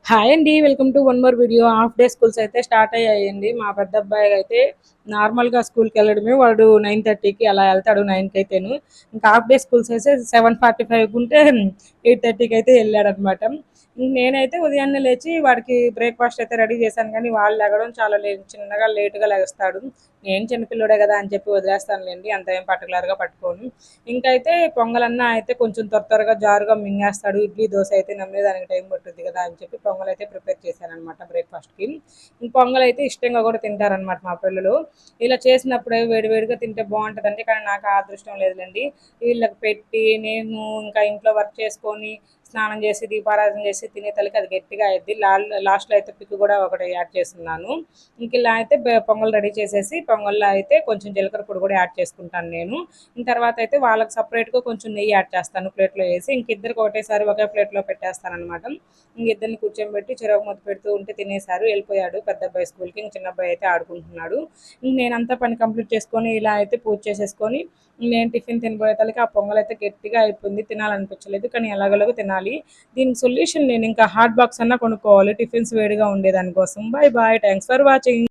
Hi అండి. Welcome to one more video. Half day schools అయితే start అయ్యాయండి. మా పెద్ద అబ్బాయి అయితే నార్మల్‌గా స్కూల్‌కి వెళ్ళడమే. వాడు 9:30కి అలా వెళ్తాడు. 9కి అయితేను. ఇంకా హాఫ్ డే స్కూల్స్ అయితే 7:45కి ఉంటే 8:30కి అయితే వెళ్ళాడనమాట. నేనైతే ఉదయాన్నే లేచి వాడికి బ్రేక్‌ఫాస్ట్ అయితే రెడీ చేశాను కానీ వాడు లెగడం చాలా చిన్నగా లేట్‌గా లెగుస్తాడు. నేను చిన్న పిల్లోడే కదా అని చెప్పి వదిలేస్తానులేండి. అంత ఏం పర్టిక్యులర్‌గా పట్టుకోను. ఇంకైతే పొంగలన్నా అయితే కొంచెం త్వరగా జారుగా మింగేస్తాడు. ఇడ్లీ, దోస అయితే నమిలేదానికి టైం పట్టుద్ది కదా అని చెప్పి పొంగల్ అయితే ప్రిపేర్ చేశాననమాట బ్రేక్‌ఫాస్ట్‌కి. పొంగల్ అయితే ఇష్టంగా కూడా తింటారనమాట మా పిల్లలు. ఇలా చేసినప్పుడే వేడివేడిగా తింటే బావుంటదండి. కానీ నాకు ఆ అదృష్టం లేదులెండి. వీళ్ళకి పెట్టి నేను ఇంకా ఇంట్లో వర్క్ చేసుకొని, స్నానం చేసి, దీపారాధన చేసి తినే తలకి అది గట్టిగా అయిద్ది. లాస్ట్‌లో అయితే పిక్ కూడా ఒకటి యాడ్ చేసున్నాను. ఇంక ఇలా అయితే పొంగల్ రెడీ చేసేసి పొంగల్‌లో అయితే కొంచెం జీలకర్ర పొడి కూడా యాడ్ చేసుకుంటాను నేను. తర్వాత అయితే వాళ్ళకి సపరేట్‌గా కొంచెం నెయ్యి యాడ్ చేస్తాను ప్లేట్‌లో ఏసి. ఇంక ఇద్దరికి ఒకటేసారి ఒకే ప్లేట్‌లో పెట్టేస్తాననమాట. ఇంక ఇద్దరిని కూర్చోబెట్టి చెరొక ముద్ద పెడుతూ ఉంటే తినేసారు. వెళ్ళిపోయాడు పెద్ద అబ్బాయి స్కూల్‌కి. ఇంక చిన్న అబ్బాయి అయితే ఆడుకుంటున్నాడు. ఇంక నేనంతా పని కంప్లీట్ చేసుకొని ఇలా అయితే పూజ చేసేసుకొని నేను టిఫిన్ తినబోయేతలకి ఆ పొంగలైతే గట్టిగా అయిపోయింది. తినాలనిపించలేదు. కానీ ఎలాగోలాగో తినాలి. దీనికి సొల్యూషన్ నేను ఇంకా హాట్ బాక్స్ అన్నా కొనుక్కోవాలి టిఫిన్స్ వేడిగా ఉండేదాని కోసం. Bye bye. Thanks for watching.